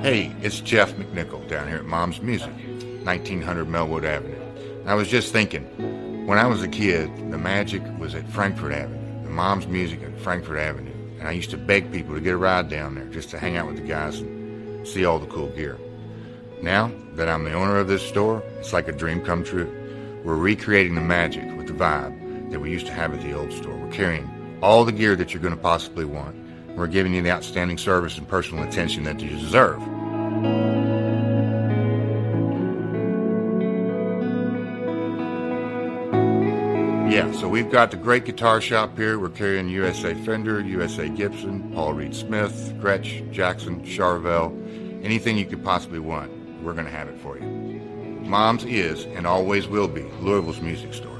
Hey, it's Jeff McNichol down here at Mom's Music, 1900 Melwood Avenue. And I was just thinking, when I was a kid, the magic was at Frankfort Avenue, the Mom's Music at Frankfort Avenue. And I used to beg people to get a ride down there just to hang out with the guys and see all the cool gear. Now that I'm the owner of this store, it's like a dream come true. We're recreating the magic with the vibe that we used to have at the old store. We're carrying all the gear that you're going to possibly want. We're giving you the outstanding service and personal attention that you deserve. Yeah, so we've got the great guitar shop here. We're carrying USA Fender, USA Gibson, Paul Reed Smith, Gretsch, Jackson, Charvel, anything you could possibly want, we're going to have it for you. Mom's is and always will be Louisville's music store.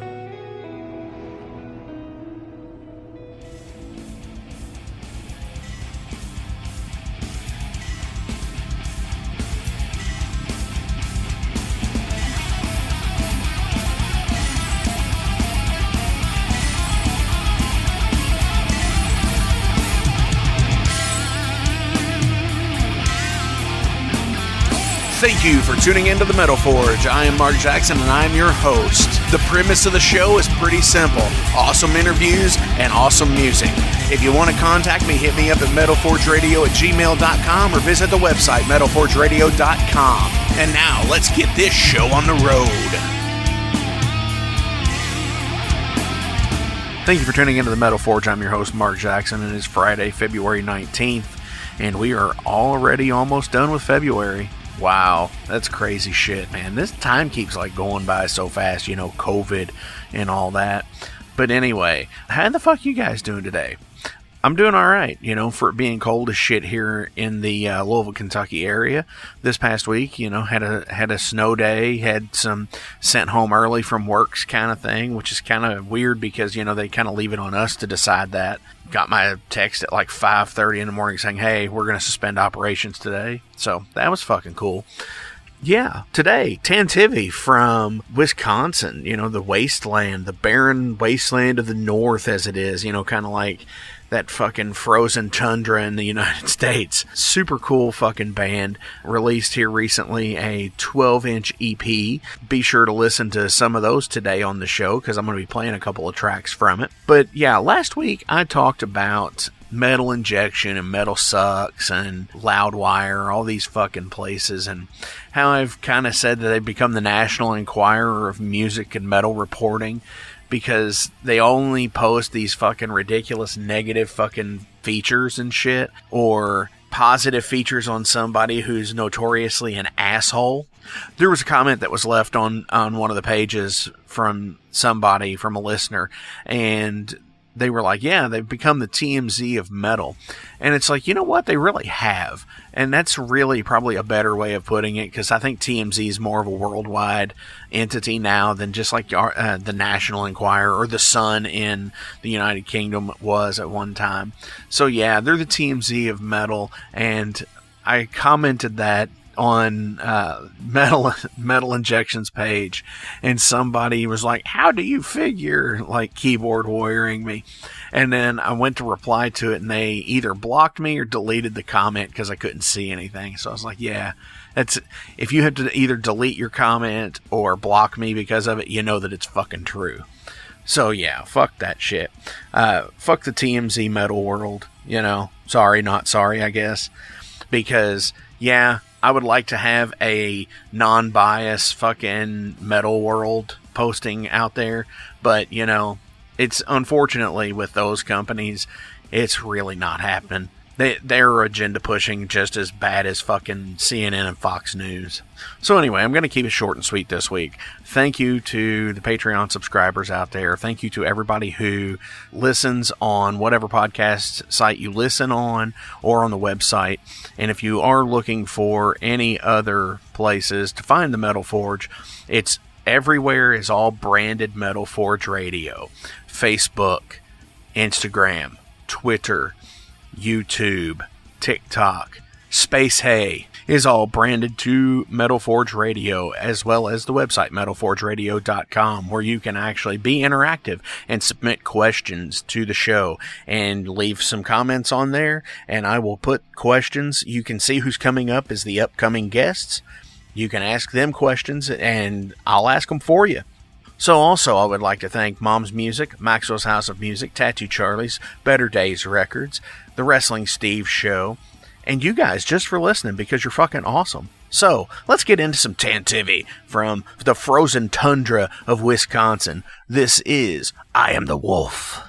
Thank you for tuning into the Metal Forge. I am Mark Jackson and I am your host. The premise of the show is pretty simple. Awesome interviews and awesome music. If you want to contact me, hit me up at metalforgeradio@gmail.com or visit the website metalforgeradio.com. And now let's get this show on the road. Thank you for tuning into the Metal Forge. I'm your host, Mark Jackson, and it's Friday, February 19th, and we are already almost done with February. Wow, that's crazy shit, man. This time keeps like going by so fast, you know, COVID and all that. But anyway, how the fuck you guys doing today? I'm doing all right, you know, for it being cold as shit here in the Louisville, Kentucky area. This past week, you know, had a snow day, had some sent home early from works kind of thing, which is kind of weird because, you know, they kind of leave it on us to decide that. Got my text at like 5:30 in the morning saying, hey, we're going to suspend operations today. So that was fucking cool. Yeah, today, Tantivy from Wisconsin, you know, the wasteland, the barren wasteland of the north as it is, you know, kind of like that fucking frozen tundra in the United States. Super cool fucking band. Released here recently a 12-inch EP. Be sure to listen to some of those today on the show because I'm going to be playing a couple of tracks from it. But yeah, last week I talked about Metal Injection and Metal Sucks and Loudwire, all these fucking places, and how I've kind of said that they've become the National Enquirer of music and metal reporting because they only post these fucking ridiculous negative fucking features and shit, or positive features on somebody who's notoriously an asshole. There was a comment that was left on one of the pages from somebody, from a listener, and they were like, yeah, they've become the TMZ of metal. And it's like, you know what? They really have. And that's really probably a better way of putting it, because I think TMZ is more of a worldwide entity now than just like the National Enquirer or the Sun in the United Kingdom was at one time. So yeah, they're the TMZ of metal. And I commented that on Metal Injection's page, and somebody was like, how do you figure, like keyboard warrioring me? And then I went to reply to it, and they either blocked me or deleted the comment because I couldn't see anything. So I was like, yeah, that's, if you have to either delete your comment or block me because of it, you know that it's fucking true. So yeah, fuck that shit. Fuck the TMZ metal world, you know. Sorry, not sorry, I guess. Because yeah, I would like to have a non-biased fucking metal world posting out there, but, you know, it's unfortunately with those companies, it's really not happening. They're agenda pushing just as bad as fucking CNN and Fox News. So anyway, I'm going to keep it short and sweet this week. Thank you to the Patreon subscribers out there. Thank you to everybody who listens on whatever podcast site you listen on or on the website. And if you are looking for any other places to find the Metal Forge, it's everywhere is all branded Metal Forge Radio. Facebook, Instagram, Twitter, YouTube, TikTok, Space Hay is all branded to Metal Forge Radio, as well as the website metalforgeradio.com, where you can actually be interactive and submit questions to the show and leave some comments on there, and I will put questions. You can see who's coming up as the upcoming guests. You can ask them questions, and I'll ask them for you. So also, I would like to thank Mom's Music, Maxwell's House of Music, Tattoo Charlie's, Better Days Records, The Wrestling Steve Show, and you guys just for listening, because you're fucking awesome. So, let's get into some Tantivy from the frozen tundra of Wisconsin. This is I Am the Wolf.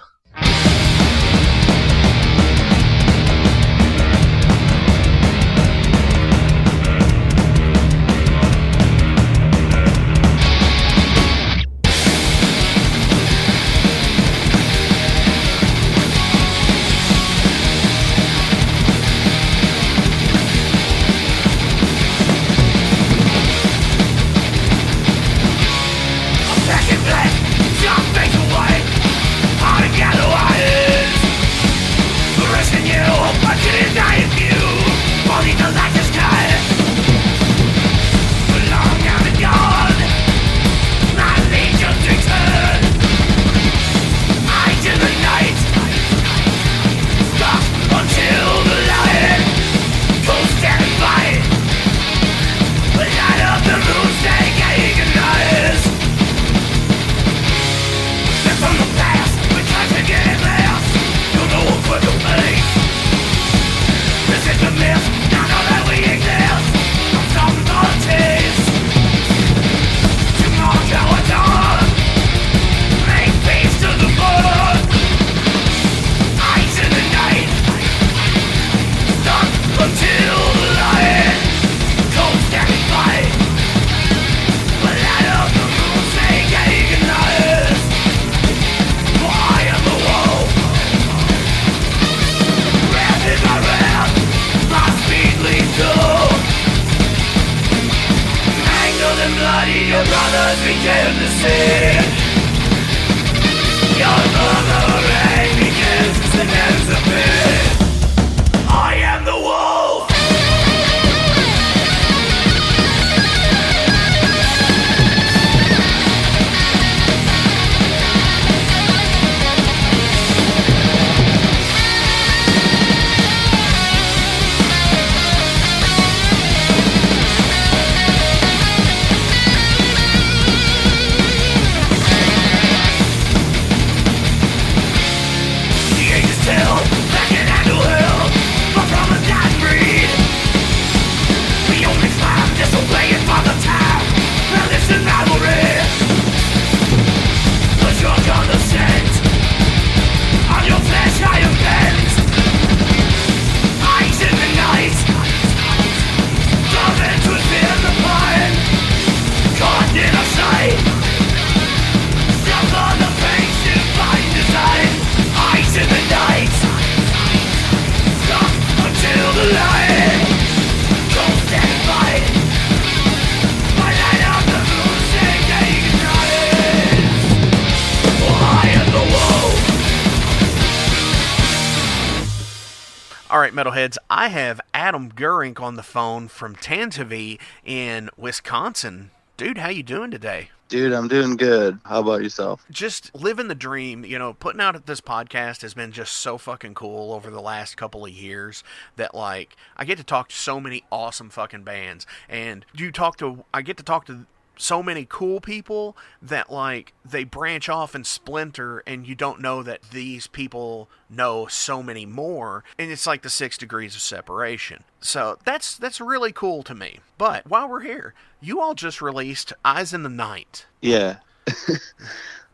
Metalheads, I have Adam Geurink on the phone from Tantivy in Wisconsin. Dude, how you doing today? Dude, I'm doing good. How about yourself? Just living the dream. You know, putting out this podcast has been just so fucking cool over the last couple of years that, like, I get to talk to so many awesome fucking bands. And I get to talk to so many cool people that, like, they branch off and splinter, and you don't know that these people know so many more, and it's like the 6 degrees of separation. So that's really cool to me. But while we're here, you all just released Eyes in the Night. Yeah.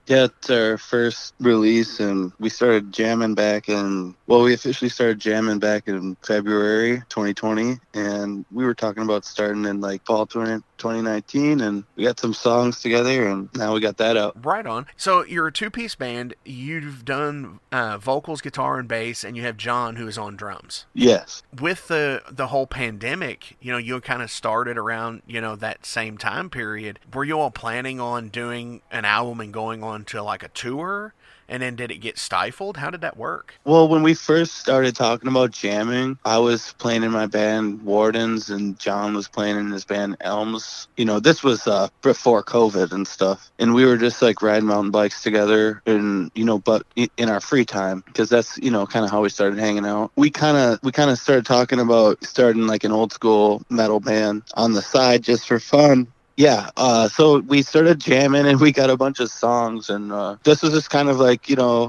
Yeah, it's our first release, and we started jamming back we officially started jamming back in February 2020, and we were talking about starting in like fall 2019, and we got some songs together, and now we got that out. Right on. So you're a two-piece band. You've done vocals, guitar, and bass, and you have John, who is on drums. Yes. With the whole pandemic, you kind of started around, that same time period. Were you all planning on doing an album and going on to like a tour And then did it get stifled? How did that work? Well, when we first started talking about jamming, I was playing in my band Wardens, and John was playing in his band Elms. This was before COVID and stuff. And we were just like riding mountain bikes together, and but in our free time, because that's kind of how we started hanging out. We kind of started talking about starting like an old school metal band on the side just for fun. Yeah, so we started jamming, and we got a bunch of songs, and this was just kind of like,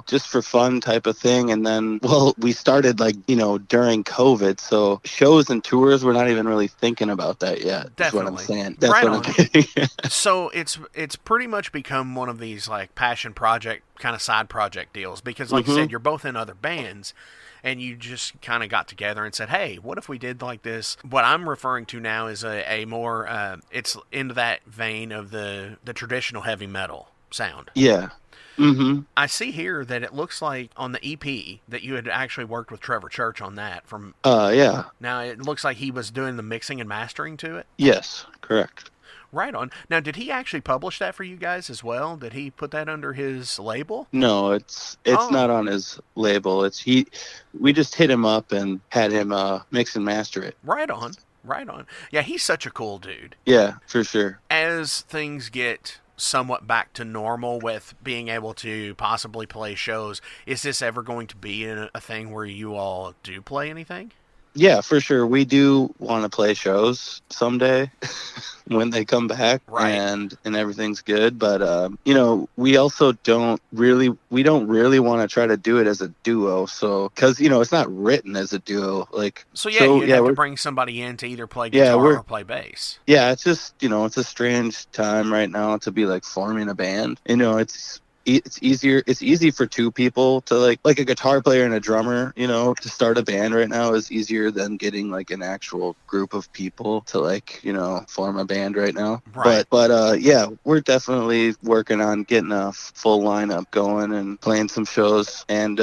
just for fun type of thing. And then, well, we started like, during COVID, so shows and tours, we're not even really thinking about that yet. Definitely. Is what I'm saying. That's right what on. I'm getting. So it's pretty much become one of these like passion project kind of side project deals, because like you said, you're both in other bands. And you just kind of got together and said, hey, what if we did like this? What I'm referring to now is a more, it's into that vein of the traditional heavy metal sound. Yeah. Mm-hmm. I see here that it looks like on the EP that you had actually worked with Trevor Church on that. Yeah. Now, it looks like he was doing the mixing and mastering to it? Yes, correct. Right on. Now, did he actually publish that for you guys as well? Did he put that under his label? No, it's not on his label. We just hit him up and had him mix and master it. Right on. Yeah, he's such a cool dude. Yeah, for sure. As things get somewhat back to normal with being able to possibly play shows, is this ever going to be a thing where you all do play anything? Yeah, for sure. We do want to play shows someday when they come back, right. and everything's good. But we also don't really want to try to do it as a duo. So because it's not written as a duo, like you'd have to bring somebody in to either play guitar or play bass. Yeah, it's just it's a strange time right now to be like forming a band. It's easier. It's easy for two people to like a guitar player and a drummer, to start a band right now is easier than getting like an actual group of people to form a band right now. Right. But yeah, we're definitely working on getting a full lineup going and playing some shows, and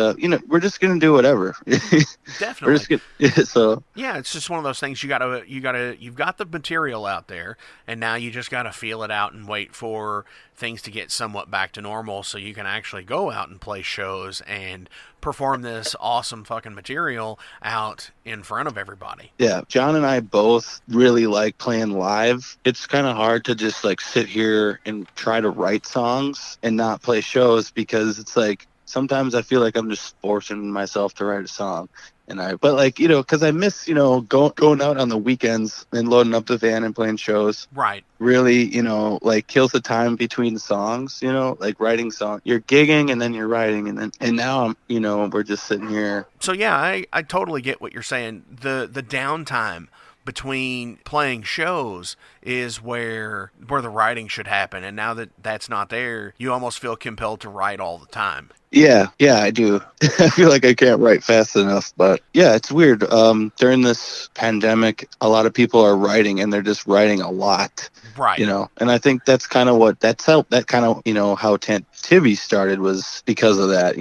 we're just gonna do whatever. Definitely. We're just gonna, so yeah, it's just one of those things. You've got the material out there, and now you just gotta feel it out and wait for things to get somewhat back to normal so you can actually go out and play shows and perform this awesome fucking material out in front of everybody. Yeah, John and I both really like playing live. It's kind of hard to just like sit here and try to write songs and not play shows, because it's like sometimes I feel like I'm just forcing myself to write a song. Because I miss, going out on the weekends and loading up the van and playing shows. Right. Really, kills the time between songs, like writing songs. You're gigging and then you're writing, and now we're just sitting here. So yeah, I totally get what you're saying. The downtime between playing shows is where the writing should happen, and now that that's not there, you almost feel compelled to write all the time. Yeah, I do. I feel like I can't write fast enough, but yeah, it's weird. During this pandemic, a lot of people are writing, and they're just writing a lot. Right. And I think that's kind of how Tantivy started, was because of that.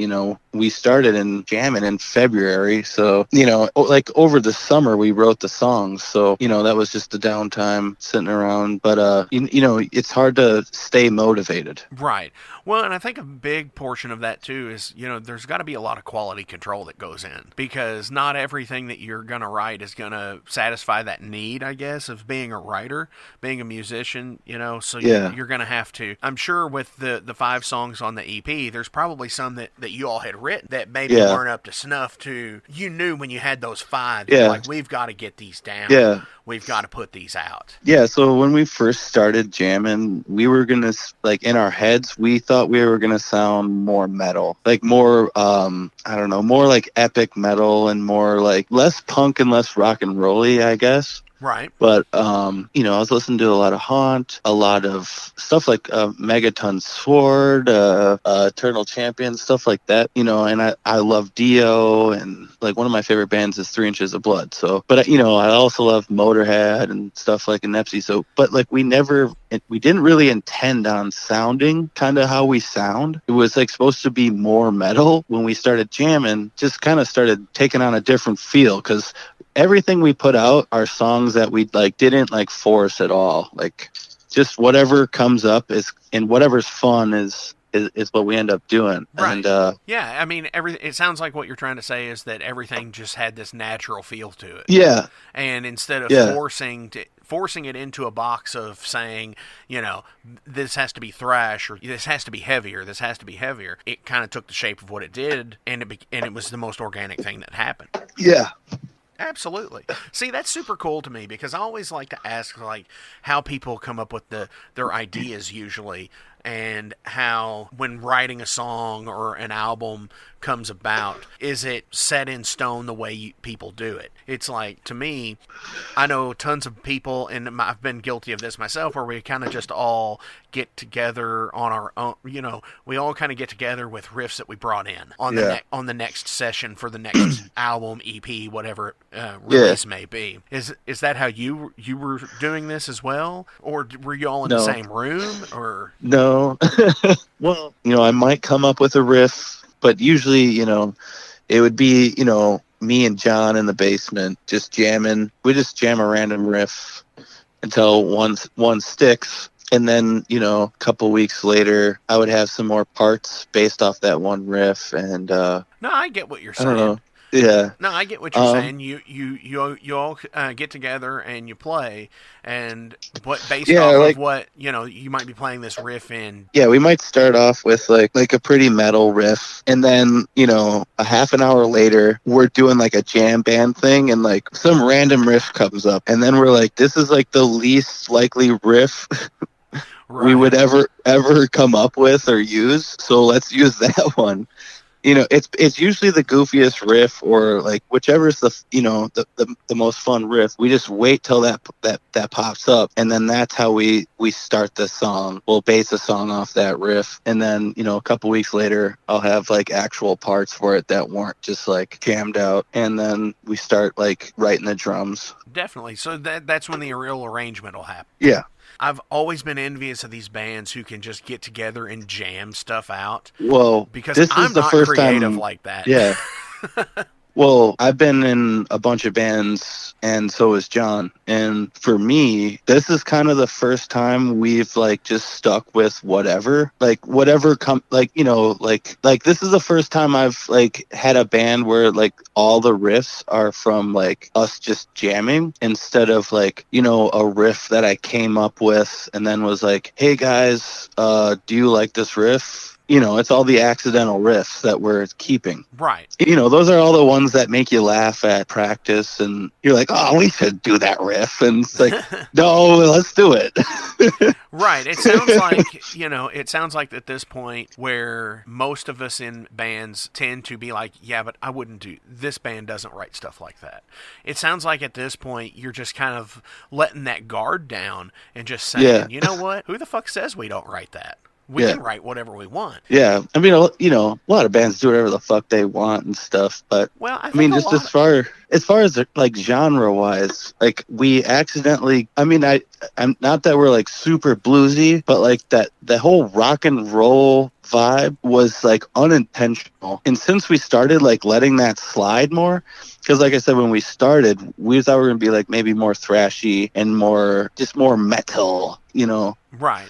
We started in jamming in February, so like over the summer we wrote the songs, so that was just the downtime sitting around. But it's hard to stay motivated. Right. Well, and I think a big portion of that too is there's got to be a lot of quality control that goes in, because not everything that you're gonna write is gonna satisfy that need, I guess, of being a writer, being a musician. So yeah. You're gonna have to. I'm sure with the 5 songs on the EP, there's probably some that you all had written that maybe weren't up to snuff to. You knew when you had those 5, you're like, we've got to get these down. Yeah. We've got to put these out. Yeah, so when we first started jamming, we were going to, in our heads, we thought we were going to sound more metal. Like more, more like epic metal, and more like less punk and less rock and roll-y, I guess. Right. But, I was listening to a lot of Haunt, a lot of stuff like Megaton Sword, Eternal Champion, stuff like that, and I love Dio, and one of my favorite bands is 3 Inches of Blood. So, but, I also love Motorhead and stuff like Nepsi. So, but we didn't really intend on sounding kind of how we sound. It was supposed to be more metal. When we started jamming, just kind of started taking on a different feel, because everything we put out are songs that we didn't force at all. Just whatever comes up is, and whatever's fun is is what we end up doing. Right. And yeah, I mean, it sounds like what you're trying to say is that everything just had this natural feel to it. yeah, And instead of Yeah. forcing it into a box of saying, you know, this has to be thrash or this has to be heavier, this has to be heavier, it kind of took the shape of what it did, and it was the most organic thing that happened. yeah, Absolutely. See, that's super cool to me because I always like to ask like how people come up with their ideas usually, and how when writing a song or an album comes about, is it set in stone the way people do it? It's like, to me, I know tons of people, and I've been guilty of this myself, where we kind of just all get together on our own. You know, we all kind of get together with riffs that we brought in on the next session for the next album, EP, whatever release may be. Is that how you were doing this as well, or were you all in the same room? Or no. Well, I might come up with a riff, but usually, it would be, me and John in the basement just jamming. We just jam a random riff until one sticks. And then, a couple weeks later, I would have some more parts based off that one riff. And no, I get what you're saying. I don't know. Yeah. No, I get what you're saying. You all get together and you play, and based off of what you might be playing this riff in. Yeah, we might start off with like a pretty metal riff, and then a half an hour later we're doing like a jam band thing, and like some random riff comes up, and then we're like, this is like the least likely riff we would ever come up with or use, so let's use that one. It's usually the goofiest riff, or like whichever's the most fun riff. We just wait till that pops up, and then that's how we start the song. We'll base a song off that riff, and then a couple weeks later I'll have like actual parts for it that weren't just like jammed out, and then we start like writing the drums. Definitely. So that's when the real arrangement will happen. Yeah. I've always been envious of these bands who can just get together and jam stuff out. Well, because this I'm is the not first creative time, like that. Yeah. Well, I've been in a bunch of bands, and so is John. And for me, this is kind of the first time we've like just stuck with whatever. Like whatever this is the first time I've like had a band where like all the riffs are from like us just jamming, instead of like, a riff that I came up with and then was like, hey guys, do you like this riff? It's all the accidental riffs that we're keeping. Right. Those are all the ones that make you laugh at practice, and you're like, oh, we should do that riff. And it's like, no, let's do it. Right. It sounds like at this point where most of us in bands tend to be like, yeah, but I wouldn't do, this band doesn't write stuff like that. It sounds like at this point you're just kind of letting that guard down and just saying, you know what? Who the fuck says we don't write that? We can write whatever we want. Yeah. I mean, a lot of bands do whatever the fuck they want and stuff, but just as far as like genre wise, like we accidentally, I'm not that we're like super bluesy, but like that the whole rock and roll vibe was like unintentional. And since we started like letting that slide more, because like I said, when we started, we thought we were going to be like maybe more thrashy and more metal, Right.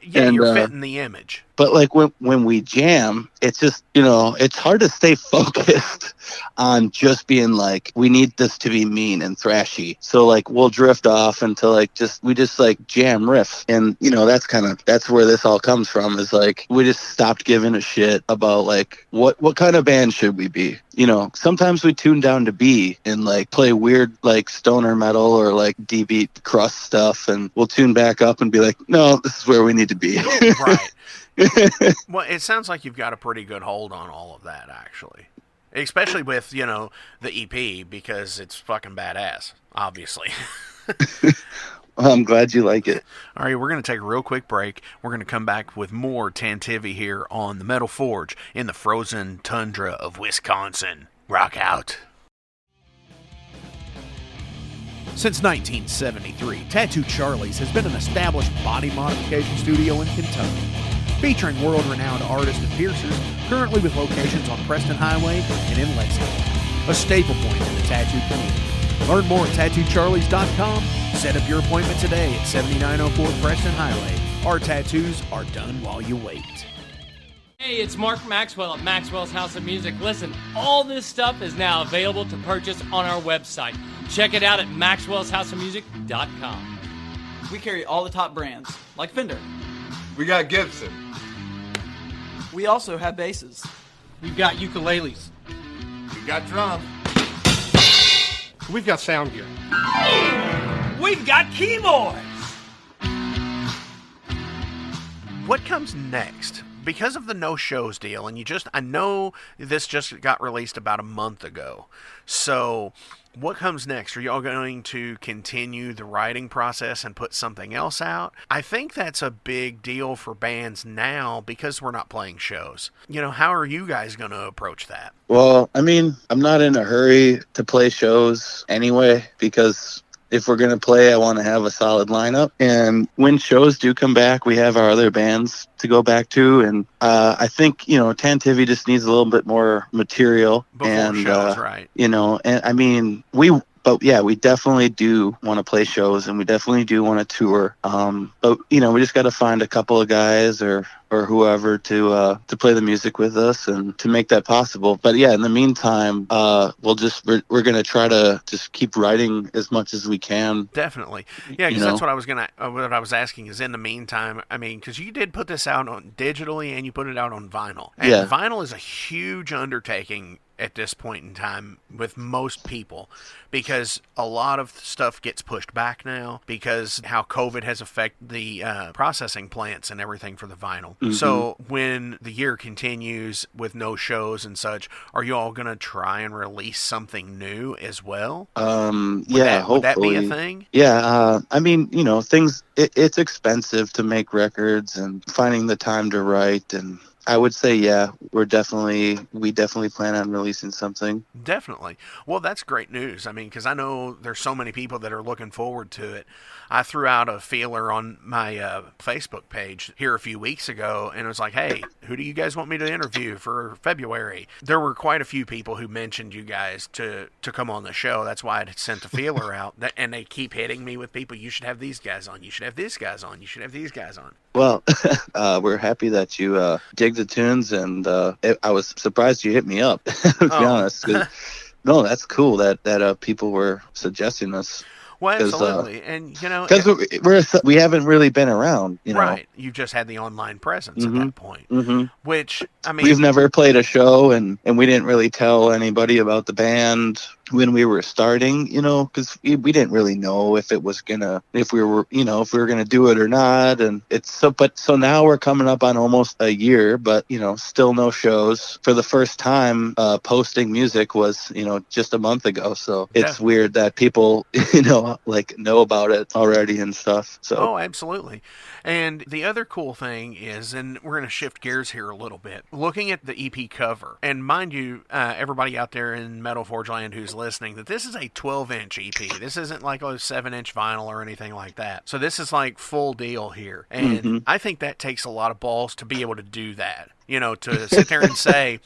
You're fitting the image. But like when we jam, it's just, it's hard to stay focused on just being like, we need this to be mean and thrashy. So like we'll drift off into like we just like jam riffs. And, that's where this all comes from, is like we just stopped giving a shit about like what kind of band should we be. Sometimes we tune down to B and like play weird like stoner metal or like D-beat crust stuff, and we'll tune back up and be like, no, this is where we need to be. Right. Well, it sounds like you've got a pretty good hold on all of that, actually. Especially with, the EP, because it's fucking badass, obviously. Well, I'm glad you like it. All right, we're going to take a real quick break. We're going to come back with more Tantivy here on the Metal Forge in the frozen tundra of Wisconsin. Rock out. Since 1973, Tattoo Charlie's has been an established body modification studio in Kentucky, featuring world-renowned artists and piercers, currently with locations on Preston Highway and in Lexington, a staple point in the tattoo community. Learn more at TattooCharlies.com. Set up your appointment today at 7904 Preston Highway. Our tattoos are done while you wait. Hey, it's Mark Maxwell at Maxwell's House of Music. Listen, all this stuff is now available to purchase on our website. Check it out at maxwellshouseofmusic.com. We carry all the top brands, like Fender. We got Gibson. We also have basses. We've got ukuleles. We got drums. We've got sound gear. We've got keyboards! What comes next? Because of the no shows deal, and I know this just got released about a month ago. So, what comes next? Are y'all going to continue the writing process and put something else out? I think that's a big deal for bands now because we're not playing shows. How are you guys going to approach that? Well, I mean, I'm not in a hurry to play shows anyway, because if we're going to play, I want to have a solid lineup. And when shows do come back, we have our other bands to go back to. And I think, Tantivy just needs a little bit more material. Before shows, right. And I mean, we definitely do want to play shows, and we definitely do want to tour. But we just got to find a couple of guys or whoever to play the music with us and to make that possible. But yeah, in the meantime, we're going to try to just keep writing as much as we can. Definitely. Yeah, because that's what I was asking is in the meantime, I mean, because you did put this out on digitally and you put it out on vinyl. And vinyl is a huge undertaking at this point in time with most people, because a lot of stuff gets pushed back now because how COVID has affected the processing plants and everything for the vinyl. Mm-hmm. So when the year continues with no shows and such, are you all going to try and release something new as well? Hopefully. Would that be a thing? Yeah. I mean, things, it's expensive to make records and finding the time to write, and I would say, yeah, we definitely plan on releasing something. Definitely. Well, that's great news. I mean, because I know there's so many people that are looking forward to it. I threw out a feeler on my Facebook page here a few weeks ago, and it was like, hey, who do you guys want me to interview for February? There were quite a few people who mentioned you guys to come on the show. That's why I sent the feeler out. And they keep hitting me with people, you should have these guys on, you should have these guys on, you should have these guys on. Well, we're happy that you dig the tunes, and I was surprised you hit me up, to be honest. No, that's cool that people were suggesting us. Well, absolutely, and because we haven't really been around, Right, you've just had the online presence at that point, which I mean, we've never played a show, and we didn't really tell anybody about the band when we were starting, because we didn't really know if we were gonna do it or not, and so now we're coming up on almost a year, but still no shows. For the first time, posting music was just a month ago, so it's weird that people know about it already and stuff. So absolutely. And the other cool thing is, and we're going to shift gears here a little bit, looking at the EP cover, and mind you, everybody out there in Metal Forge Land who's listening, that this is a 12-inch EP. This isn't like a 7-inch vinyl or anything like that. So this is like full deal here. And I think that takes a lot of balls to be able to do that. To sit there and say,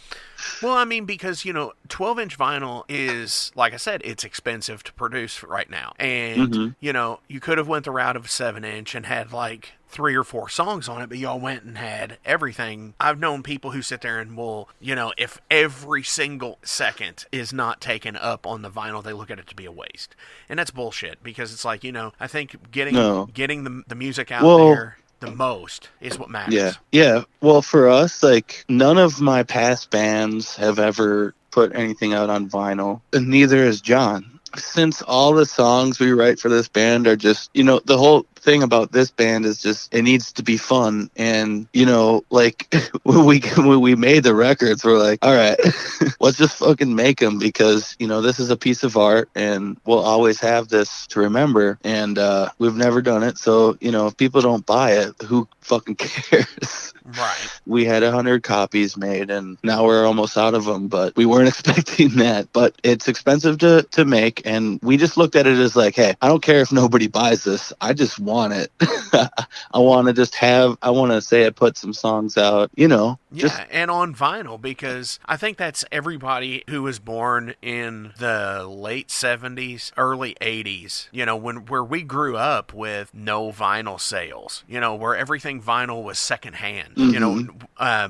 well, I mean, because, 12-inch vinyl is, like I said, it's expensive to produce right now. And, you could have went the route of 7-inch and had like 3 or 4 songs on it, but y'all went and had everything. I've known people who sit there and will, if every single second is not taken up on the vinyl, they look at it to be a waste. And that's bullshit, because it's like, I think getting the music out there the most is what matters. Yeah. Well, for us, like, none of my past bands have ever put anything out on vinyl, and neither has John. Since all the songs we write for this band are just, the whole thing about this band is just, it needs to be fun. And, like, when we made the records, we're like, all right, let's just fucking make them, because, this is a piece of art and we'll always have this to remember. And we've never done it. So, if people don't buy it, who fucking cares? Right. We had 100 copies made, and now we're almost out of them, but we weren't expecting that. But it's expensive to make, and we just looked at it as like, hey, I don't care if nobody buys this. I just want want it. I want to say I put some songs out, Yeah, and on vinyl, because I think that's everybody who was born in the late 70s, early 80s, where we grew up with no vinyl sales, where everything vinyl was secondhand.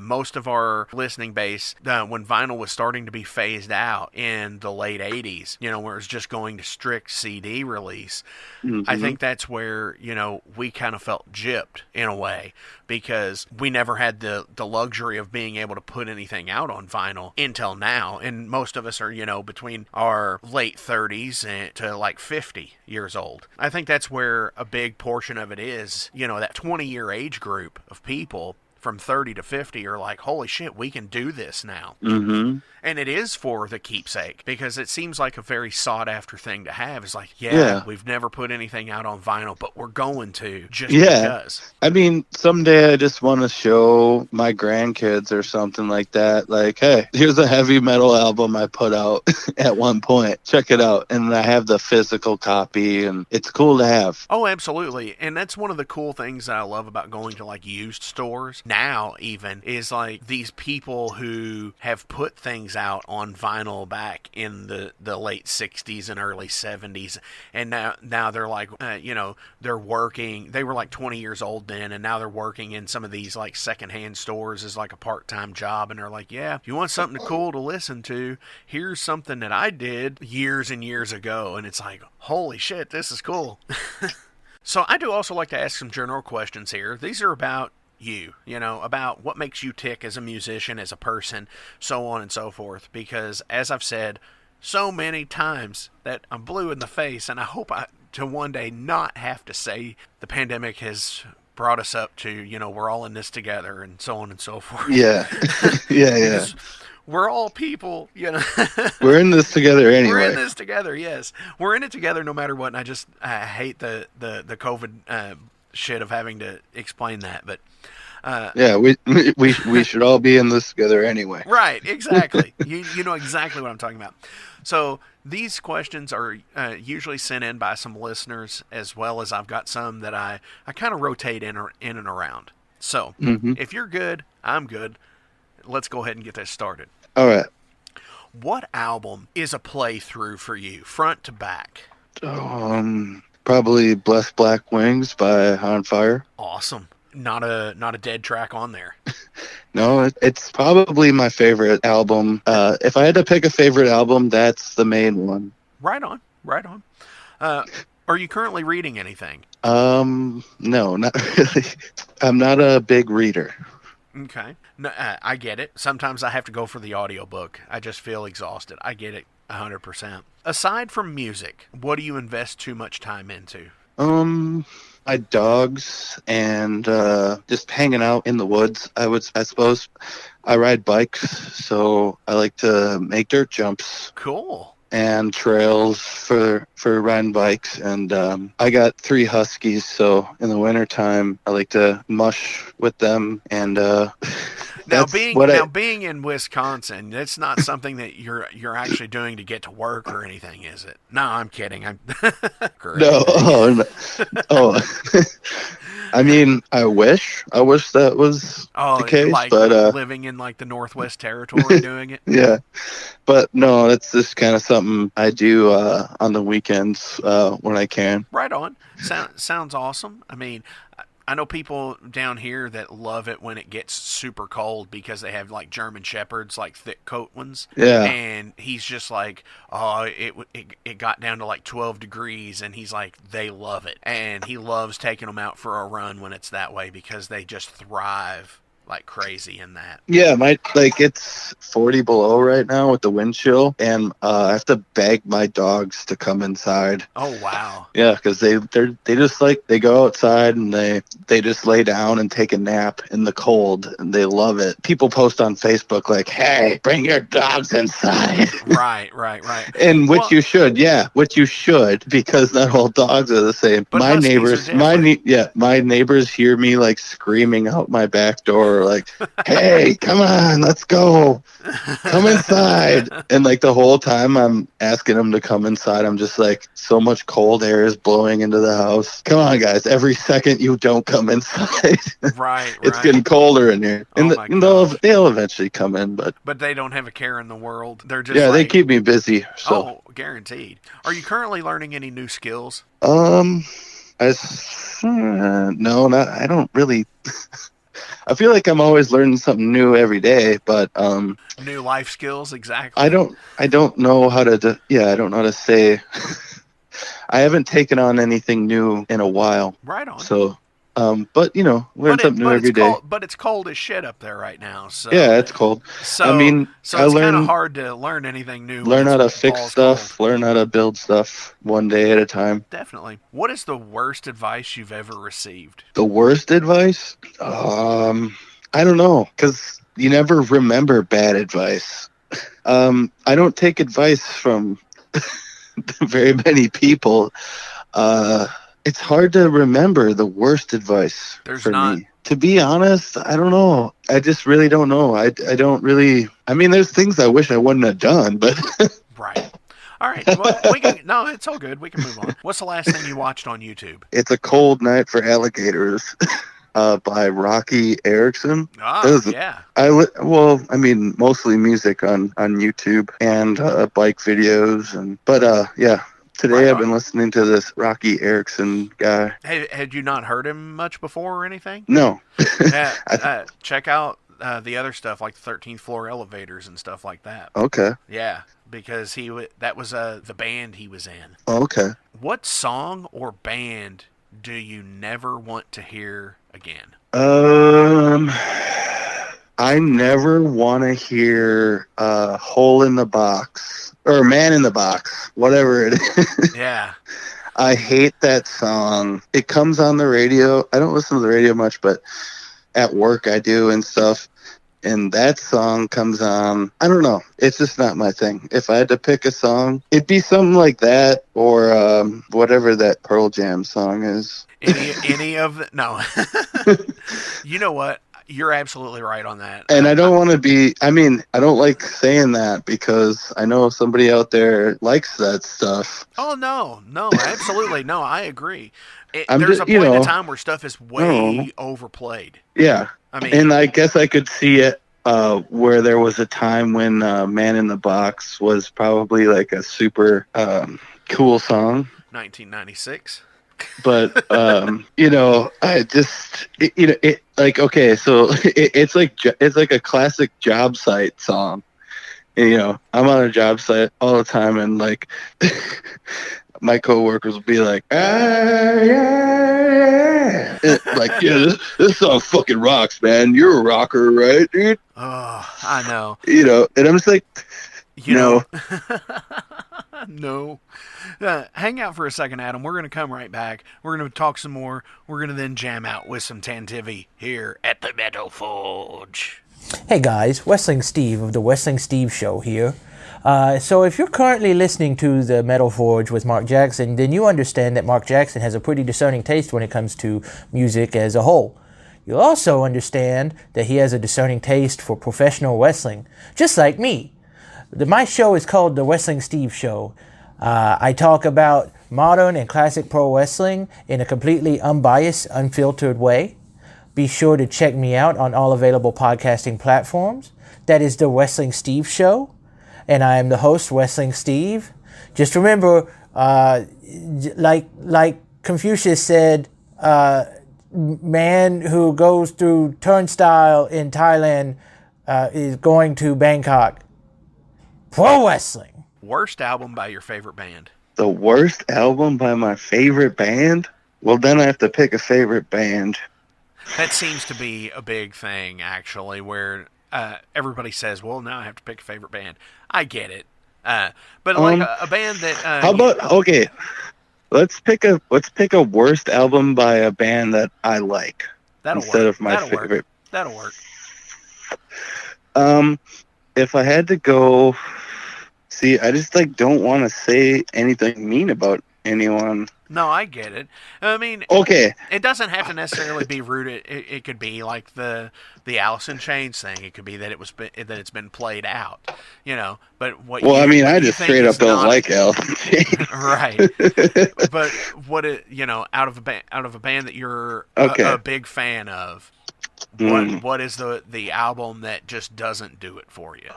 Most of our listening base, when vinyl was starting to be phased out in the late 80s, where it was just going to strict CD release, I think that's where, we kind of felt gypped in a way, because we never had the luxury of being able to put anything out on vinyl until now. And most of us are, between our late 30s and to like 50 years old. I think that's where a big portion of it is, that 20-year age group of people from 30 to 50 are like, holy shit, we can do this now. And it is for the keepsake, because it seems like a very sought after thing to have. It's like, we've never put anything out on vinyl, but we're going to just because. I mean, someday I just want to show my grandkids or something like that. Like, hey, here's a heavy metal album I put out at one point. Check it out. And I have the physical copy, and it's cool to have. Oh, absolutely. And that's one of the cool things that I love about going to like used stores now, even, is like these people who have put things out on vinyl back in the late 60s and early 70s, and now they're like they're working, they were like 20 years old then, and now they're working in some of these like secondhand stores as like a part-time job, and they're like, yeah, if you want something cool to listen to, here's something that I did years and years ago. And it's like, holy shit, this is cool. So I do also like to ask some general questions here. These are about you, about what makes you tick as a musician, as a person, so on and so forth. Because as I've said so many times that I'm blue in the face, and I hope to one day not have to say the pandemic has brought us up to, we're all in this together and so on and so forth. Yeah. Yeah. We're all people, We're in this together anyway. We're in this together, yes. We're in it together no matter what. And I hate the COVID shit of having to explain that, but we should all be in this together anyway. Right, exactly. You know exactly what I'm talking about. So these questions are usually sent in by some listeners, as well as I've got some that I kind of rotate in and around. So if you're good, I'm good. Let's go ahead and get this started. All right. What album is a playthrough for you, front to back? Probably Blessed Black Wings by On Fire. Awesome. Not a dead track on there. No, it's probably my favorite album. If I had to pick a favorite album, that's the main one. Right on. Are you currently reading anything? No, not really. I'm not a big reader. Okay. No, I get it. Sometimes I have to go for the audiobook. I just feel exhausted. I get it 100%. Aside from music, what do you invest too much time into? My dogs and just hanging out in the woods. I suppose. I ride bikes, so I like to make dirt jumps. Cool. And trails for riding bikes. And I got 3 huskies, so in the wintertime I like to mush with them. And being in Wisconsin, that's not something that you're actually doing to get to work or anything, is it? No, I'm kidding. I'm no. I mean, I wish that was the case, like but living in like the Northwest Territory doing it. Yeah, but no, that's just kind of something I do on the weekends when I can. Right on. Sounds awesome. I mean, I know people down here that love it when it gets super cold because they have like German Shepherds, like thick coat ones. Yeah. And he's just like, oh, it got down to like 12 degrees, and he's like, they love it. And he loves taking them out for a run when it's that way because they just thrive like crazy in that. Yeah, it's 40 below right now with the wind chill, and I have to beg my dogs to come inside. Oh wow. Yeah, because they just like, they go outside and they just lay down and take a nap in the cold, and they love it. People post on Facebook like, hey, bring your dogs inside. Right. And which you should, because not all dogs are the same. But my neighbors hear me like screaming out my back door door, like, "Hey, come on, let's go, come inside." And like the whole time I'm asking them to come inside, I'm just like, so much cold air is blowing into the house. Come on, guys! Every second you don't come inside, Right. it's getting colder in here. Oh, my gosh. They'll eventually come in, but They don't have a care in the world. They're just yeah, like, they keep me busy. So guaranteed. Are you currently learning any new skills? No, not. I don't really. I feel like I'm always learning something new every day, but New life skills, exactly. I don't know how to. I don't know how to say. I haven't taken on anything new in a while. Right on. So, but learn something new every day. But it's cold as shit up there right now. So Yeah, it's cold. So I mean, so it's kind of hard to learn anything new. Learn how to fix stuff. Learn how to build stuff one day at a time. Definitely. What is the worst advice you've ever received? The worst advice? I don't know, because you never remember bad advice. I don't take advice from very many people. It's hard to remember the worst advice for me. To be honest, I don't know. I just really don't know. I don't really. I mean, there's things I wish I wouldn't have done, but. Right. All right. Well, no, it's all good. We can move on. What's the last thing you watched on YouTube? It's a Cold Night for Alligators by Rocky Erickson. Yeah. Mostly music on YouTube and bike videos yeah. Today I've been listening to this Rocky Erickson guy. Had you not heard him much before or anything? No. Check out the other stuff like the 13th Floor Elevators and stuff like that. Okay. Yeah, because that was the band he was in. Okay. What song or band do you never want to hear again? I never want to hear Hole in the Box or Man in the Box, whatever it is. Yeah. I hate that song. It comes on the radio. I don't listen to the radio much, but at work I do and stuff. And that song comes on. I don't know. It's just not my thing. If I had to pick a song, it'd be something like that or whatever that Pearl Jam song is. Any of the... No. You know what? You're absolutely right on that. And I don't want to be, I don't like saying that because I know somebody out there likes that stuff. Oh, no, absolutely. No, I agree. There's a point in time where stuff is way overplayed. Yeah. And I guess I could see it where there was a time when Man in the Box was probably like a super cool song. 1996. But I just it's like a classic job site song. And, I'm on a job site all the time, and like my coworkers will be like, yeah. Like, yeah, this song fucking rocks, man. You're a rocker, right, dude? Oh, I know. And I'm just like, no. No. Hang out for a second, Adam. We're going to come right back. We're going to talk some more. We're going to then jam out with some Tantivy here at the Metal Forge. Hey guys, Wrestling Steve of the Wrestling Steve Show here. So if you're currently listening to the Metal Forge with Mark Jackson, then you understand that Mark Jackson has a pretty discerning taste when it comes to music as a whole. You'll also understand that he has a discerning taste for professional wrestling, just like me. My show is called The Wrestling Steve Show. I talk about modern and classic pro wrestling in a completely unbiased, unfiltered way. Be sure to check me out on all available podcasting platforms. That is The Wrestling Steve Show. And I am the host, Wrestling Steve. Just remember, like Confucius said, man who goes through turnstile in Thailand is going to Bangkok. Pro wrestling. Worst album by your favorite band? The worst album by my favorite band? Well, then I have to pick a favorite band. That seems to be a big thing, actually, where everybody says, well, now I have to pick a favorite band. I get it. But like a band that... how about, okay, let's pick a worst album by a band that I like. Instead of my favorite. That'll work. If I had to go, see, I just don't want to say anything mean about anyone. No, I get it. I mean, Okay. it doesn't have to necessarily be rooted. It could be like the Alice in Chains thing. It could be that it's been played out, But what? Well, I I just straight up don't like Alice in Chains. Right. But out of a band that you're a big fan of, what is the album that just doesn't do it for you,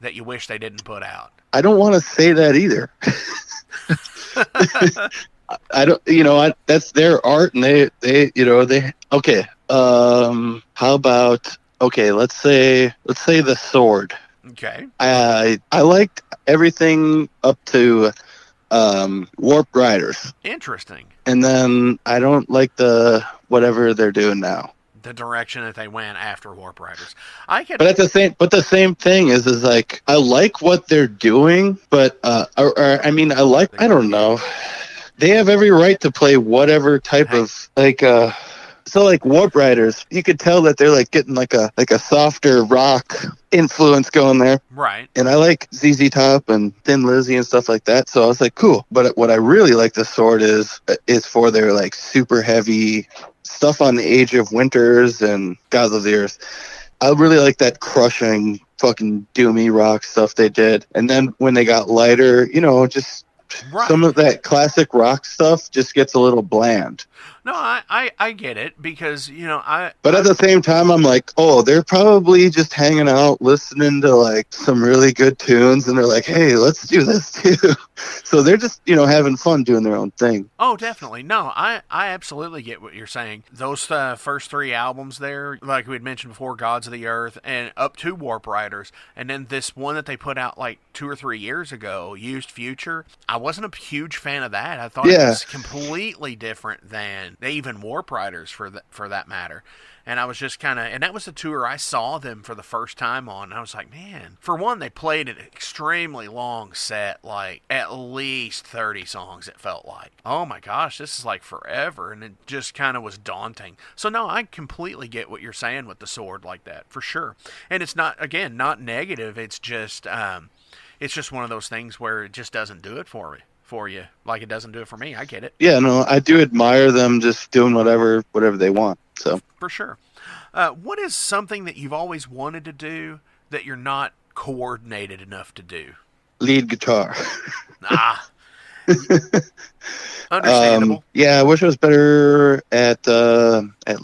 that you wish they didn't put out? I don't want to say that either. I don't, that's their art, and they, okay. How about, let's say The Sword. Okay. I liked everything up to, Warp Riders. Interesting. And then I don't like whatever they're doing now. The direction that they went after Warp Riders. But the same thing is like, I like what they're doing, but, I don't know. They have every right to play whatever type of so like Warp Riders, you could tell that they're like getting like a softer rock influence going there. Right. And I like ZZ Top and Thin Lizzy and stuff like that. So I was like, cool. But what I really like The Sword is for their like super heavy stuff on the Age of Winters and Gods of the Earth. I really like that crushing fucking doomy rock stuff they did. And then when they got lighter, just right. Some of that classic rock stuff just gets a little bland. No, I get it because, But at the same time, I'm like, oh, they're probably just hanging out listening to like some really good tunes, and they're like, hey, let's do this too. So they're just, having fun doing their own thing. Oh, definitely. No, I absolutely get what you're saying. Those first three albums there, like we had mentioned before, Gods of the Earth, and up to Warp Riders, and then this one that they put out like 2 or 3 years ago, Used Future, I wasn't a huge fan of that. I thought it was completely different than even Warp Riders for that matter. And I was just and that was the tour I saw them for the first time on. And I was like, man, for one, they played an extremely long set, like at least 30 songs, it felt like. Oh my gosh, this is like forever. And it just kind of was daunting. So no, I completely get what you're saying with The Sword like that, for sure. And it's not negative. It's just one of those things where it just doesn't do it for you, like it doesn't do it for me. I get it. Yeah, no, I do admire them just doing whatever they want. So for sure. What is something that you've always wanted to do that you're not coordinated enough to do? Lead guitar. Understandable. Yeah, I wish I was better at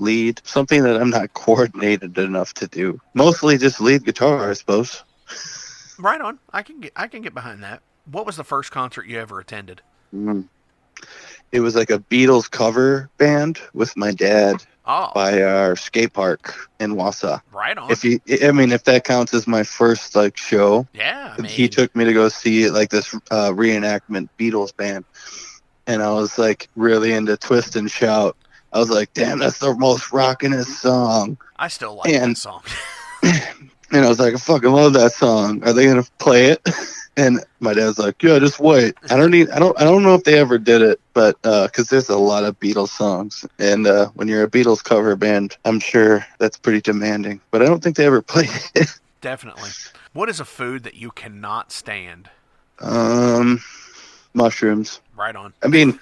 lead. Something that I'm not coordinated enough to do. Mostly just lead guitar, I suppose. Right on. I can get behind that. What was the first concert you ever attended? It was like a Beatles cover band with my dad by our skate park in Wausau. Right on. If that counts as my first like show. Yeah. He took me to go see like this reenactment Beatles band, and I was like really into Twist and Shout. I was like, damn, that's the most rockin'est song. I still like that song. And I was like, I fucking love that song. Are they gonna play it? And my dad's like, yeah, just wait. I don't know if they ever did it, but because there's a lot of Beatles songs, and when you're a Beatles cover band, I'm sure that's pretty demanding. But I don't think they ever played it. Definitely. What is a food that you cannot stand? Mushrooms. Right on. I mean,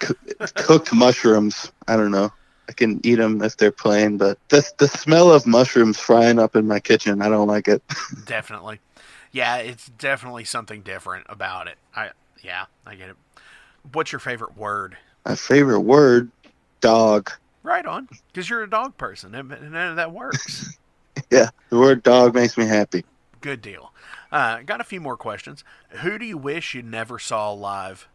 cooked mushrooms. I don't know. I can eat them if they're plain, but the smell of mushrooms frying up in my kitchen, I don't like it. Definitely. Yeah, it's definitely something different about it. I get it. What's your favorite word? My favorite word? Dog. Right on. Because you're a dog person, and that works. Yeah, the word dog makes me happy. Good deal. Got a few more questions. Who do you wish you never saw live?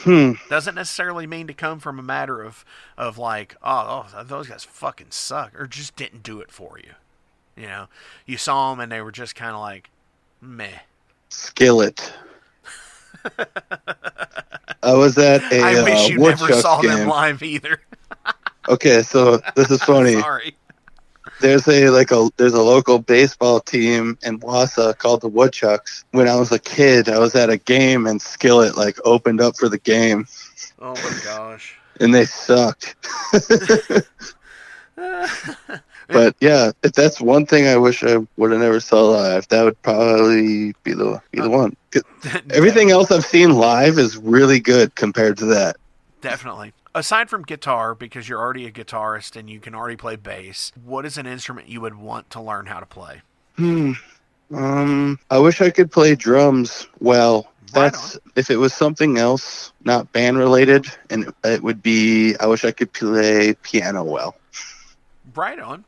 Doesn't necessarily mean to come from a matter of like, oh, those guys fucking suck, or just didn't do it for you. You saw them and they were just kind of like, meh. Skillet. I was at a I wish you never saw game. them live either. Okay, so this is funny. Sorry. There's a local baseball team in Wausau called the Woodchucks. When I was a kid, I was at a game and Skillet like opened up for the game. Oh my gosh. And they sucked. But yeah, if that's one thing I wish I would have never saw live, that would probably be the one. Everything else I've seen live is really good compared to that. Definitely. Aside from guitar, because you're already a guitarist and you can already play bass, what is an instrument you would want to learn how to play? I wish I could play drums well. Right That's if it was something else, not band related, and it would be I wish I could play piano well. Right on.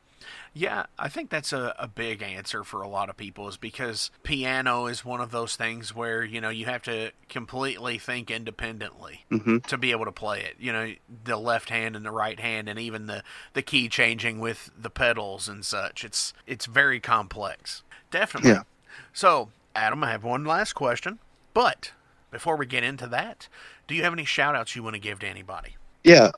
Yeah, I think that's a big answer for a lot of people, is because piano is one of those things where, you know, you have to completely think independently to be able to play it. You know, the left hand and the right hand, and even the key changing with the pedals and such. It's very complex. Definitely. Yeah. So, Adam, I have one last question, but before we get into that, do you have any shout-outs you want to give to anybody? Yeah,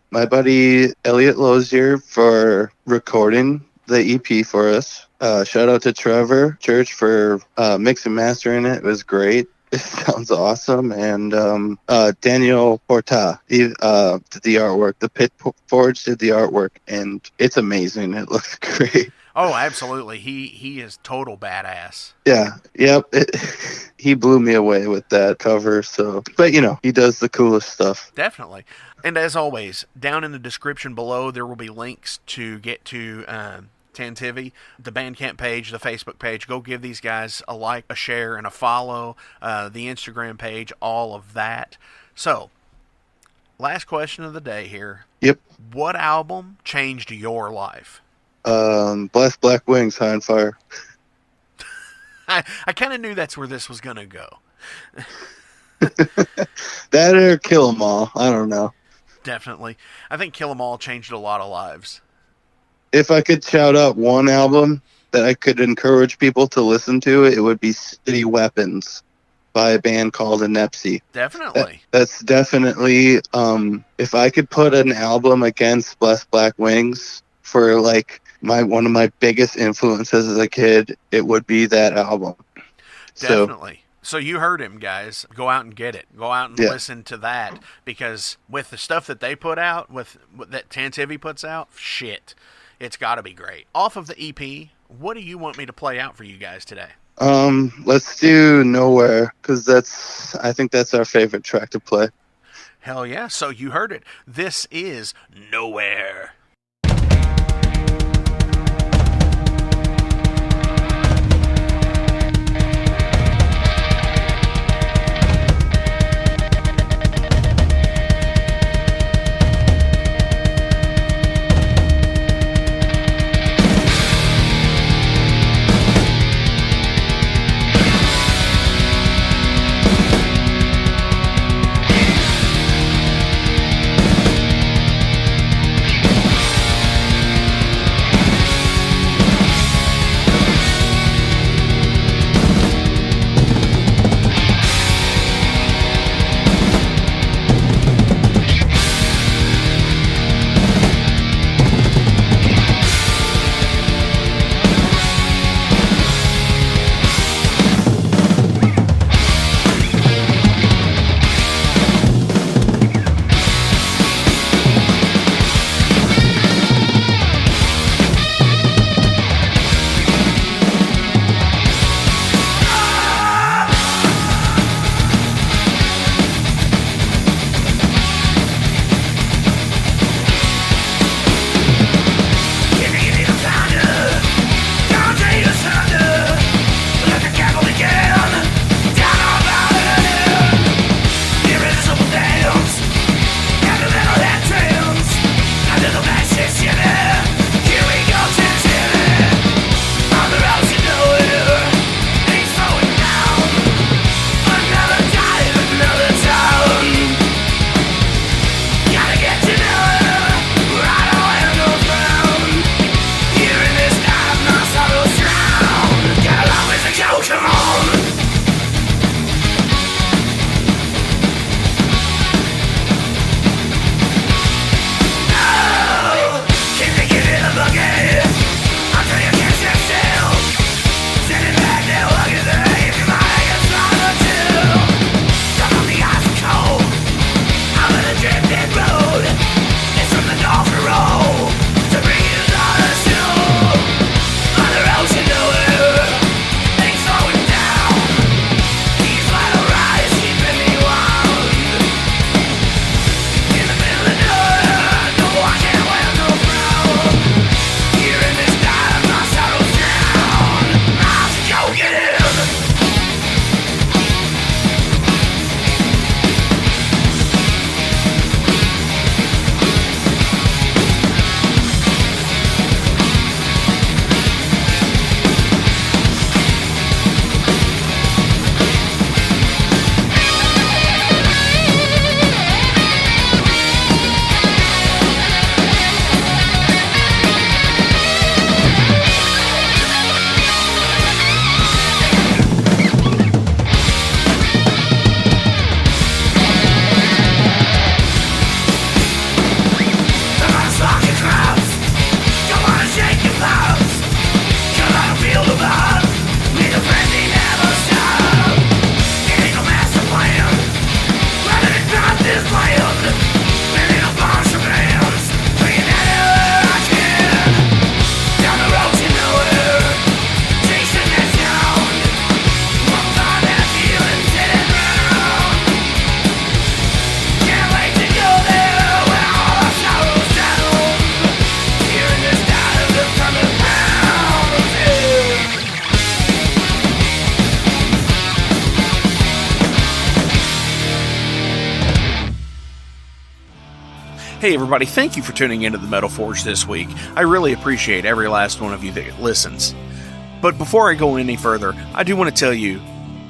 my buddy Elliot Lozier for recording the EP for us. Shout out to Trevor Church for mix and mastering it. It was great. It sounds awesome. And Daniel Porta did the artwork. The Pit Forge did the artwork, and it's amazing. It looks great. Oh, absolutely. He is total badass. Yeah, yep. He blew me away with that cover. So, but you know, he does the coolest stuff. Definitely. And as always, down in the description below, there will be links to get to Tantivy, the Bandcamp page, the Facebook page. Go give these guys a like, a share, and a follow. The Instagram page, all of that. So, last question of the day here. Yep. What album changed your life? Bless Black Wings, High on Fire. I kind of knew that's where this was going to go. That or Kill 'Em All. I don't know. Definitely. I think Kill 'Em All changed a lot of lives. If I could shout out one album that I could encourage people to listen to, it would be City Weapons by a band called Inepsy. Definitely. That's definitely, if I could put an album against Bless Black Wings for like one of my biggest influences as a kid, it would be that album. Definitely. So you heard him, guys. Go out and get it. Go out and listen to that, because with the stuff that they put out, with that Tantivy puts out, shit, it's got to be great. Off of the EP, what do you want me to play out for you guys today? Let's do Nowhere, because I think that's our favorite track to play. Hell yeah. So you heard it. This is Nowhere. Hey everybody, thank you for tuning into the Metal Forge this week. I really appreciate every last one of you that listens. But before I go any further, I do want to tell you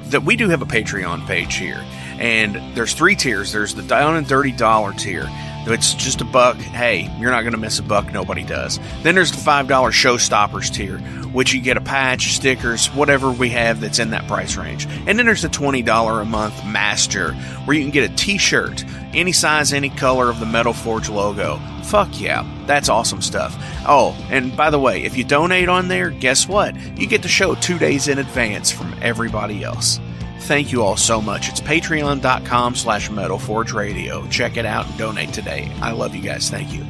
that we do have a Patreon page here. And there's 3 tiers. There's the Down and Dirty Dollar tier. It's just $1. Hey, you're not going to miss $1. Nobody does. Then there's the $5 Showstoppers tier, which you get a patch, stickers, whatever we have that's in that price range. And then there's the $20 a month Master, where you can get a t-shirt, any size, any color of the Metal Forge logo. Fuck yeah, that's awesome stuff. Oh, and by the way, if you donate on there, guess what? You get the show 2 days in advance from everybody else. Thank you all so much. It's patreon.com/metalforgeradio. Check it out and donate today. I love you guys. Thank you.